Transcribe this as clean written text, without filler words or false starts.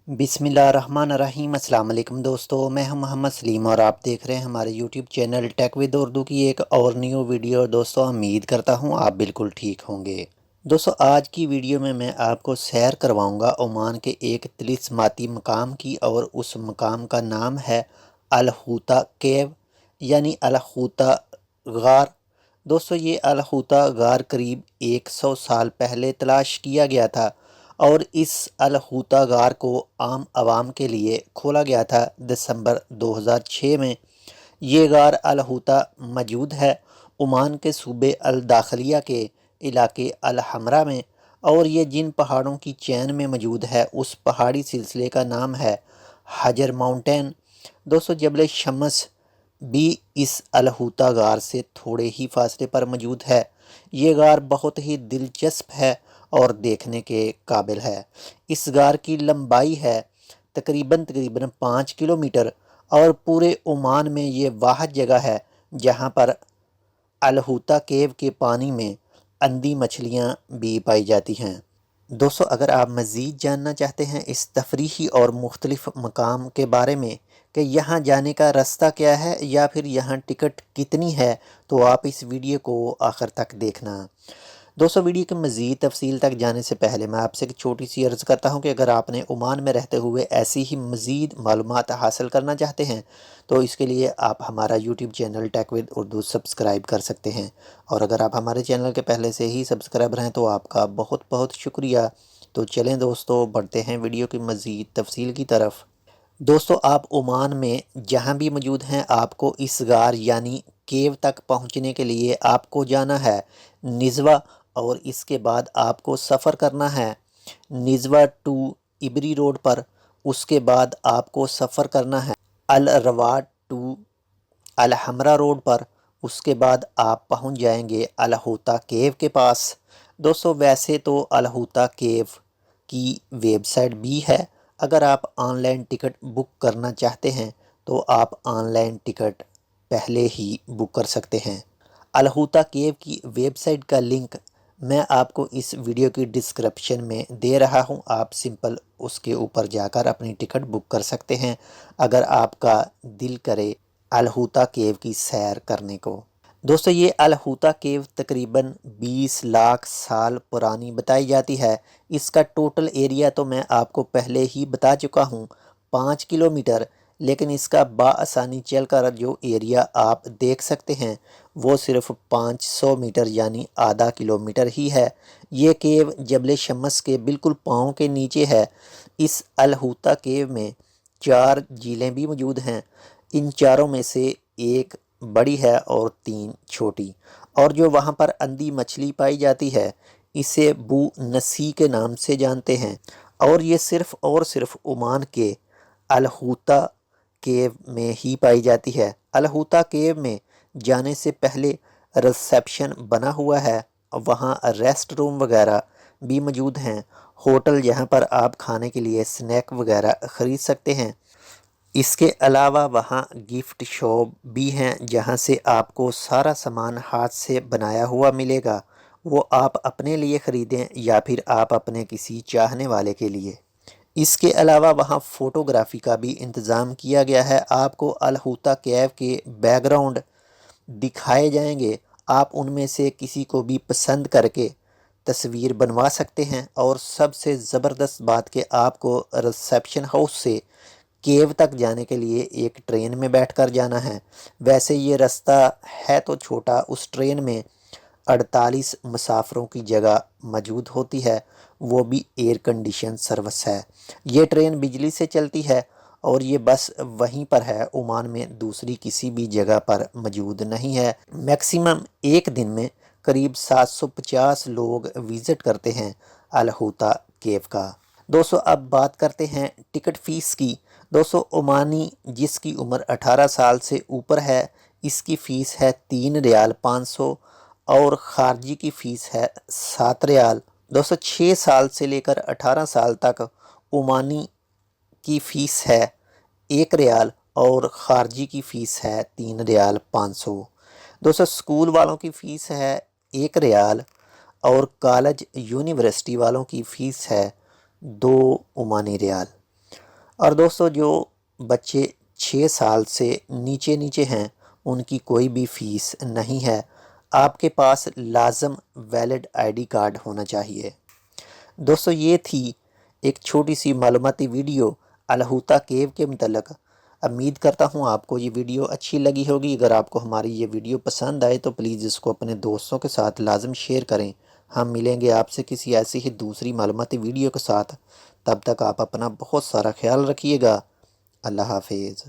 बिस्मिल्लाहिर्रहमानिर्रहीम। अस्सलाम वालेकुम दोस्तों, मैं हूं मोहम्मद सलीम और आप देख रहे हैं हमारे YouTube channel Tech with Urdu की एक और न्यू वीडियो। दोस्तों उम्मीद करता हूं आप बिल्कुल ठीक होंगे। दोस्तों आज की वीडियो में मैं आपको सैर करवाऊंगा ओमान के एक तिलिस्माती मकाम की, और उस मकाम का नाम है अल हूता केव यानी अल हूता गार। दोस्तों ये अल हूता गार करीब 100 साल पहले तलाश किया गया था, और इस अल हूता गार को आम आवाम के लिए खोला गया था दिसंबर 2006 में। ये गार अल हूता मौजूद है ओमान के सूबे अल दाखलिया के इलाके अल हमरा में, और ये जिन पहाड़ों की चैन में मौजूद है उस पहाड़ी सिलसिले का नाम है हजर माउंटेन। दोस्तों जबल शम्स भी इस अल हूता गार से थोड़े ही फासले पर मौजूद है। ये गार बहुत ही दिलचस्प है और देखने के काबिल है। इस गार की लंबाई है तकरीबन 5 किलोमीटर, और पूरे ओमान में ये वाहिद जगह है जहाँ पर अल हूता केव के पानी में अंधी मछलियाँ भी पाई जाती हैं। दोस्तों अगर आप मज़ीद जानना चाहते हैं इस तफरीही और मुख्तलिफ मकाम के बारे में कि यहाँ जाने का रास्ता क्या है या फिर यहाँ टिकट कितनी है, तो आप इस वीडियो को आखिर तक देखना। दोस्तों वीडियो की मज़ीद तफसील तक जाने से पहले मैं आपसे एक छोटी सी अर्ज़ करता हूं कि अगर आपने ओमान में रहते हुए ऐसी ही मज़ीद मालूमात हासिल करना चाहते हैं तो इसके लिए आप हमारा YouTube channel Tech with Urdu subscribe कर सकते हैं। और अगर आप हमारे चैनल के पहले से ही सब्सक्राइबर हैं तो आपका बहुत बहुत शुक्रिया। तो चलें दोस्तों बढ़ते हैं वीडियो की मज़ीद तफसील की तरफ। दोस्तों आप ओमान में जहां भी मौजूद हैं आपको इस गार यानी केव तक पहुंचने के लिए आपको जाना है निज़वा, और इसके बाद आपको सफ़र करना है निज़वा टू इबरी रोड पर। उसके बाद आपको सफ़र करना है अल रवाड टू अल हमरा रोड पर। उसके बाद आप पहुंच जाएंगे अल हूता केव के पास। दोस्तों वैसे तो अल हूता केव की वेबसाइट भी है। अगर आप ऑनलाइन टिकट बुक करना चाहते हैं तो आप ऑनलाइन टिकट पहले ही बुक कर सकते हैं। अल हूता केव की वेबसाइट का लिंक मैं आपको इस वीडियो की डिस्क्रिप्शन में दे रहा हूं। आप सिंपल उसके ऊपर जाकर अपनी टिकट बुक कर सकते हैं अगर आपका दिल करे अल हूता केव की सैर करने को। दोस्तों ये अल हूता केव तकरीबन 20 लाख साल पुरानी बताई जाती है। इसका टोटल एरिया तो मैं आपको पहले ही बता चुका हूँ 5 किलोमीटर, लेकिन इसका बाआसानी चलकर जो एरिया आप देख सकते हैं वो सिर्फ 500 मीटर यानी आधा किलोमीटर ही है। ये केव जबल शम्स के बिल्कुल पाँव के नीचे है। इस अल हूता केव में 4 झीलें भी मौजूद हैं। इन चारों में से एक बड़ी है और 3 छोटी, और जो वहाँ पर अंधी मछली पाई जाती है इसे बू नसी के नाम से जानते हैं, और ये सिर्फ और सिर्फ ओमान के अल हूता केव में ही पाई जाती है। अल हूता केव में जाने से पहले रिसेप्शन बना हुआ है, वहाँ रेस्ट रूम वगैरह भी मौजूद हैं। होटल जहाँ पर आप खाने के लिए स्नैक वगैरह ख़रीद सकते हैं। इसके अलावा वहाँ गिफ्ट शॉप भी हैं जहाँ से आपको सारा सामान हाथ से बनाया हुआ मिलेगा, वो आप अपने लिए ख़रीदें या फिर आप अपने किसी चाहने वाले के लिए। इसके अलावा वहाँ फ़ोटोग्राफ़ी का भी इंतज़ाम किया गया है। आपको अल हूता केव के बैकग्राउंड दिखाए जाएंगे, आप उनमें से किसी को भी पसंद करके तस्वीर बनवा सकते हैं। और सबसे ज़बरदस्त बात कि आपको रिसेप्शन हाउस से केव तक जाने के लिए एक ट्रेन में बैठकर जाना है। वैसे ये रास्ता है तो छोटा, उस ट्रेन में 48 मुसाफिरों की जगह मौजूद होती है, वो भी एयर कंडीशन सर्विस है। ये ट्रेन बिजली से चलती है और ये बस वहीं पर है, ओमान में दूसरी किसी भी जगह पर मौजूद नहीं है। मैक्सिमम एक दिन में करीब 750 लोग विज़िट करते हैं अल हूता केव का। दोस्तों अब बात करते हैं टिकट फ़ीस की। दोस्तों ओमानी जिसकी उम्र 18 साल से ऊपर है इसकी फ़ीस है 3 रियाल 500, और ख़ारजी की फ़ीस है 7 रियाल। दोस्तों 6 साल से लेकर 18 साल तक ओमानी की फ़ीस है 1 रियाल, और ख़ारजी की फ़ीस है 3 रियाल 500। दोस्तों स्कूल वालों की फ़ीस है 1 रियाल, और कॉलेज यूनिवर्सिटी वालों की फ़ीस है 2 ओमानी रियाल। اور دوستو جو بچے 6 سال سے نیچے ہیں ان کی کوئی بھی فیس نہیں ہے۔ آپ کے پاس لازم ویلڈ آئی ڈی کارڈ ہونا چاہیے۔ دوستو یہ تھی ایک چھوٹی سی معلوماتی ویڈیو الہوتا کیو کے متعلق۔ امید کرتا ہوں آپ کو یہ ویڈیو اچھی لگی ہوگی۔ اگر آپ کو ہماری یہ ویڈیو پسند آئے تو پلیز اس کو اپنے دوستوں کے ساتھ لازم شیئر کریں۔ ہم ملیں گے آپ سے کسی ایسی ہی دوسری معلوماتی ویڈیو کے ساتھ۔ تب تک آپ اپنا بہت سارا خیال رکھیے گا۔ اللہ حافظ۔